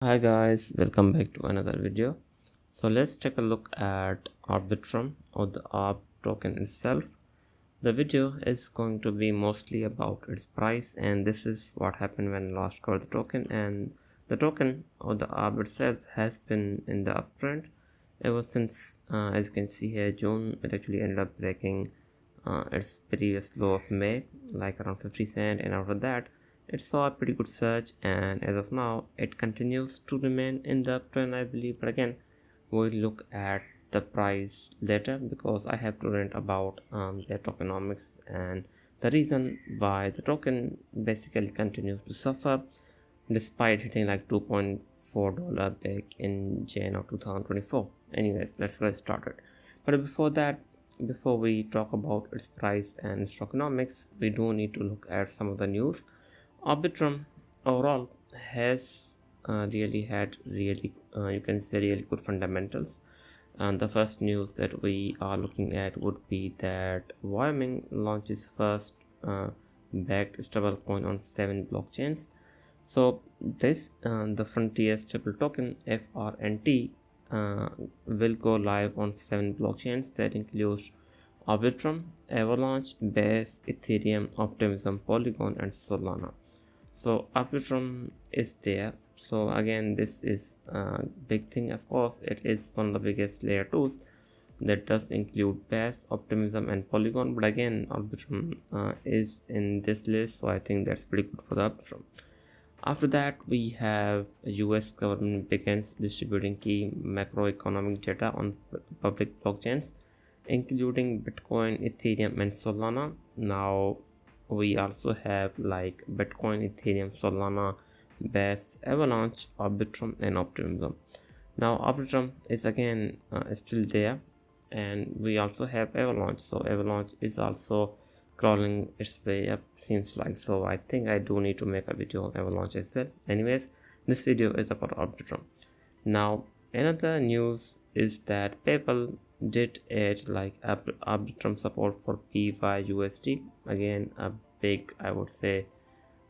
Hi guys, welcome back to another video. So let's take a look at Arbitrum or the ARB token itself. The video is going to be mostly about its price, and this is what happened when last covered the token. And the token or the ARB itself has been in the uptrend ever since, as you can see here, June. It actually ended up breaking its previous low of May, like around 50 cent, and after that it saw a pretty good surge, and as of now it continues to remain in the uptrend, I believe. But again, we'll look at the price later because I have to rant about their tokenomics and the reason why the token basically continues to suffer despite hitting like $2.4 back in Jan of 2024. Anyways, let's get started. But before that, before we talk about its price and its tokenomics, we do need to look at some of the news. Arbitrum overall has really had you can say really good fundamentals. And the first news that we are looking at would be that Wyoming launches first backed stablecoin on 7 blockchains. So this the Frontier stable token FRNT will go live on 7 blockchains that includes Arbitrum, Avalanche, Base, Ethereum, Optimism, Polygon, and Solana. So Arbitrum is there. So again, this is a big thing. Of course, it is one of the biggest layer 2s that does include Base, Optimism, and Polygon. But again, Arbitrum is in this list, so I think that's pretty good for the Arbitrum. After that, we have US government begins distributing key macroeconomic data on public blockchains, including Bitcoin, Ethereum, and Solana. Now, we also have like Bitcoin, Ethereum, Solana, Base, Avalanche, Arbitrum, and Optimism. Now, Arbitrum is again still there, and we also have Avalanche. So, Avalanche is also crawling its way up, seems like. So I think I do need to make a video on Avalanche as well. Anyways, this video is about Arbitrum. Now another news is that PayPal did add like Arbitrum support for PYUSD. Again, a big, I would say,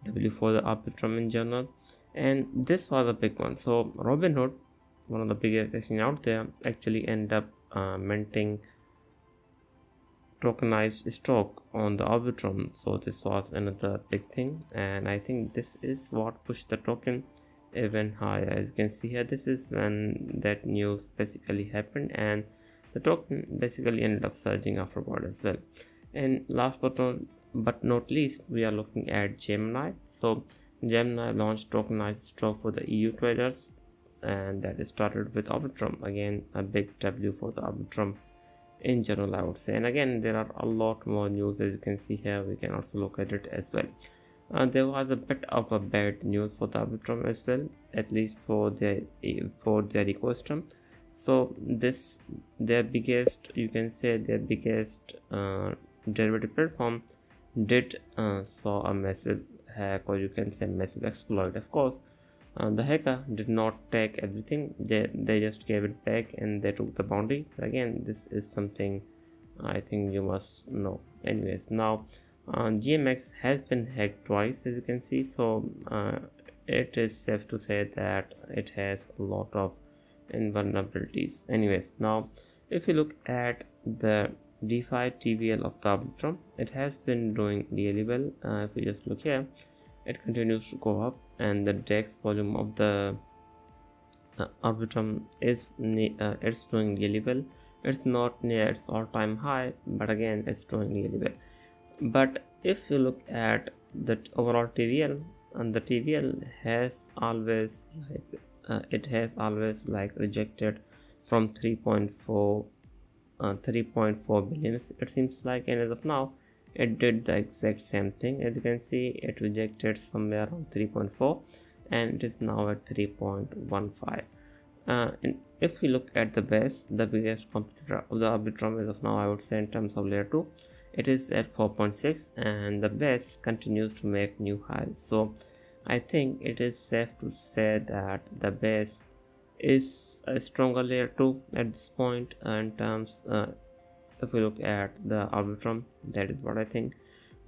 W for the Arbitrum in general, and this was a big one. So Robinhood, one of the biggest exchange out there, actually ended up minting tokenized stock on the Arbitrum. So this was another big thing, and I think this is what pushed the token even higher. As you can see here, this is when that news basically happened, and the token basically ended up surging afterward as well. And last but not least, we are looking at Gemini. So Gemini launched tokenized stock for the EU traders, and that started with Arbitrum. Again, a big W for the Arbitrum in general, I would say. And again, there are a lot more news. As you can see here, we can also look at it as well. There was a bit of a bad news for the Arbitrum as well, at least for their ecosystem. So this, their biggest, you can say their biggest derivative platform did saw a massive hack, or you can say massive exploit. Of course, the hacker did not take everything. They just gave it back, and they took the bounty. But again, this is something I think you must know. Anyways, now GMX has been hacked twice, as you can see. So it is safe to say that it has a lot of vulnerabilities. Anyways, now if you look at the DeFi TVL of the Arbitrum, it has been doing really well. If you just look here, it continues to go up, and the DEX volume of the Arbitrum is it's doing really well. It's not near its all-time high, but again, it's doing really well. But if you look at the overall TVL, and the TVL has always rejected from 3.4 billion, it seems like, and as of now it did the exact same thing. As you can see, it rejected somewhere around 3.4, and it is now at 3.15. And if we look at the Base, the biggest competitor of the Arbitrum as of now, I would say in terms of layer 2, it is at 4.6, and the Base continues to make new highs. So I think it is safe to say that the Base is a stronger layer 2 at this point in terms if we look at the Arbitrum. That is what I think.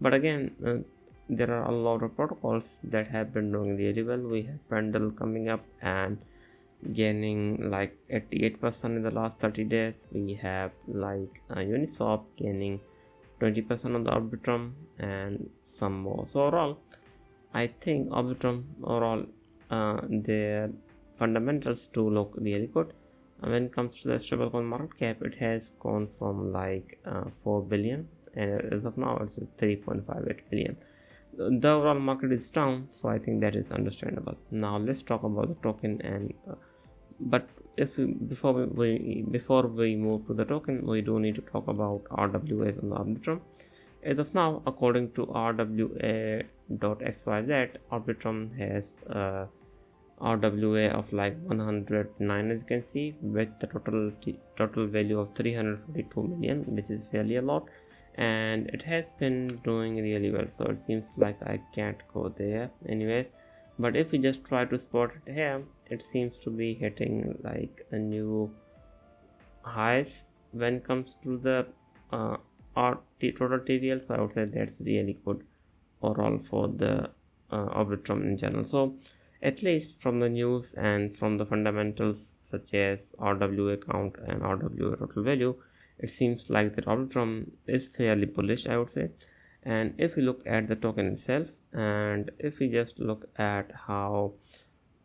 But again, there are a lot of protocols that have been doing really well. We have Pendle coming up and gaining like 88% in the last 30 days. We have like Uniswap gaining 20% on the Arbitrum and some more. So overall, I think Arbitrum overall their fundamentals do look really good. When it comes to the stablecoin market cap, it has gone from like 4 billion, and as of now it's 3.58 billion. The overall market is down, so I think that is understandable. Now let's talk about the token, and but before we move to the token, we do need to talk about RWAs on the Arbitrum. As of now, according to RWA.xyz, Arbitrum has RWA of like 109, as you can see, with the total value of 342 million, which is fairly a lot, and it has been doing really well. So it seems like I can't go there anyways. But if we just try to spot it here, it seems to be hitting like a new highs when it comes to the total TVL. So I would say that's really good overall for the Arbitrum in general. So at least from the news and from the fundamentals such as RWA count and RWA total value, it seems like the Arbitrum is fairly bullish, I would say. And if we look at the token itself, and if we just look at how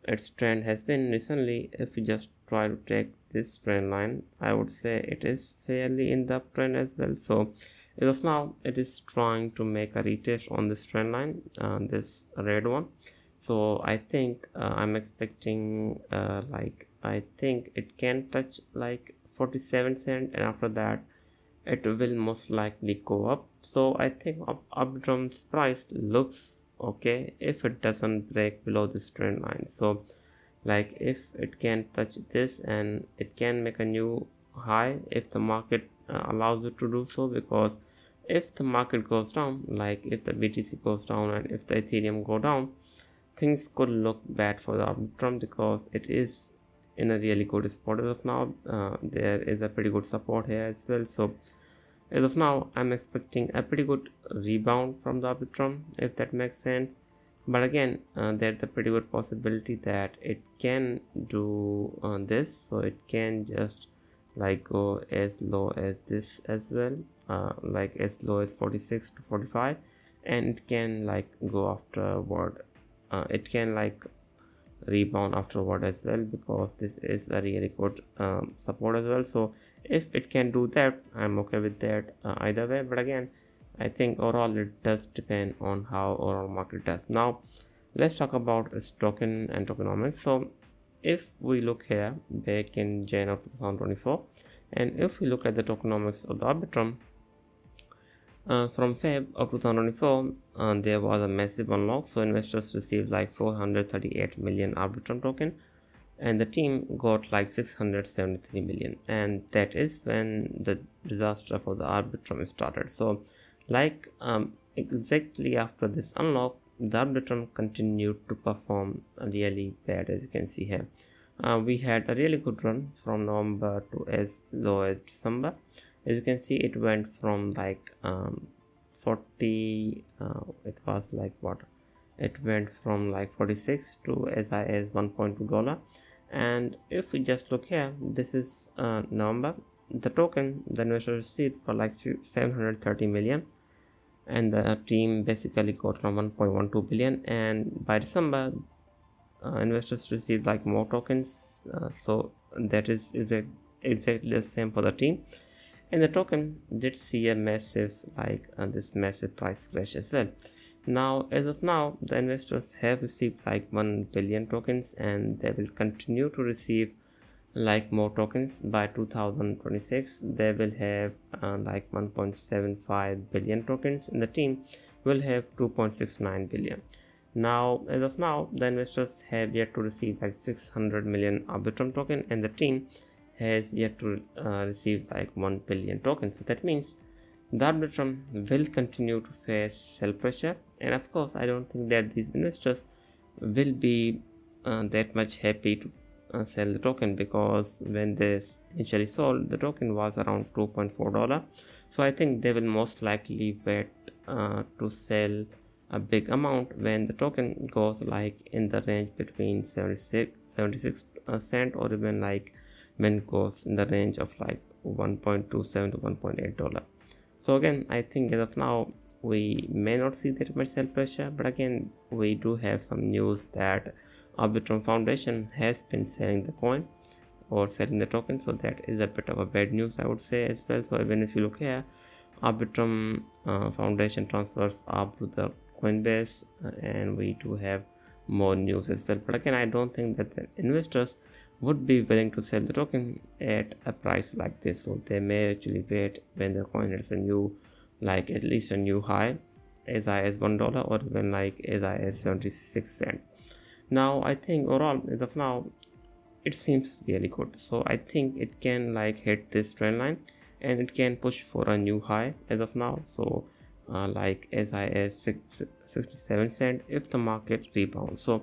its trend has been recently, if we just try to take this trend line, I would say it is fairly in the uptrend as well. So as of now, it is trying to make a retest on this trend line, this red one. So I think I'm expecting like I think it can touch like 47 cent, and after that it will most likely go up. So I think Arbitram's price looks okay if it doesn't break below this trend line. So like if it can touch this, and it can make a new high if the market allows it to do so, because if the market goes down, like if the BTC goes down and if the Ethereum go down, things could look bad for the Arbitrum, because it is in a really good spot as of now. There is a pretty good support here as well. So as of now, I'm expecting a pretty good rebound from the Arbitrum, if that makes sense. But again, there's a pretty good possibility that it can do this. So it can just like go as low as this as well, like as low as 46 to 45, and it can like go afterward. It can like rebound afterward as well, because this is a really good support as well. So if it can do that, I'm okay with that either way. But again, I think overall it does depend on how overall market does. Now let's talk about its token and tokenomics. So if we look here back in January of 2024, and if we look at the tokenomics of the Arbitrum, from Feb of 2024, there was a massive unlock. So investors received like 438 million Arbitrum token, and the team got like 673 million, and that is when the disaster for the Arbitrum started. So like exactly after this unlock, the Arbitrum continued to perform really bad, as you can see here. We had a really good run from November to as low as December. As you can see, it went from like 40, it was like what, it went from like 46 to as high as $1.2. And if we just look here, this is November, the token the investor received for like 730 million, and the team basically got from 1.12 billion. And by December, investors received like more tokens, so that is exactly the same for the team. And the token did see a massive like this massive price crash as well. Now as of now, the investors have received like 1 billion tokens, and they will continue to receive like more tokens. By 2026 they will have like 1.75 billion tokens, and the team will have 2.69 billion. Now as of now, the investors have yet to receive like 600 million Arbitrum token, and the team has yet to receive like 1 billion tokens. So that means the Arbitrum will continue to face sell pressure, and of course I don't think that these investors will be that much happy to sell the token, because when they initially sold, the token was around $2.4. So I think they will most likely wait to sell a big amount when the token goes like in the range between 76 cent, or even like when it goes in the range of like 1.27 to 1.8 dollar. So again, I think as of now we may not see that much sell pressure, but again we do have some news that Arbitrum Foundation has been selling the coin or selling the token, so that is a bit of a bad news, I would say, as well. So even if you look here, Arbitrum Foundation transfers up to the Coinbase, and we do have more news as well. But again, I don't think that the investors would be willing to sell the token at a price like this, so they may actually wait when the coin hits a new, like at least a new high as high as $1, or even like as high as 76 cents. Now I think overall as of now it seems really good, so I think it can like hit this trend line and it can push for a new high as of now. So like as high as 67 cents if the market rebounds. So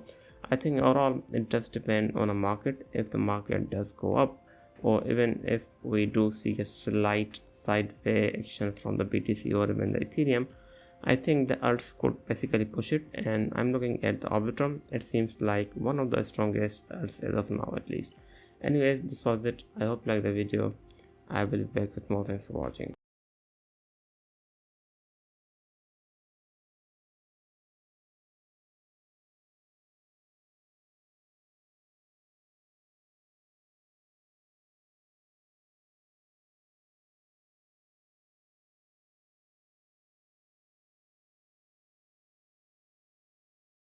I think overall it does depend on a market. If the market does go up, or even if we do see a slight sideways action from the BTC or even the Ethereum, I think the alts could basically push it, and I'm looking at the Arbitrum. It seems like one of the strongest alts as of now, at least. Anyways, this was it. I hope you liked the video. I will be back with more. Thanks for watching.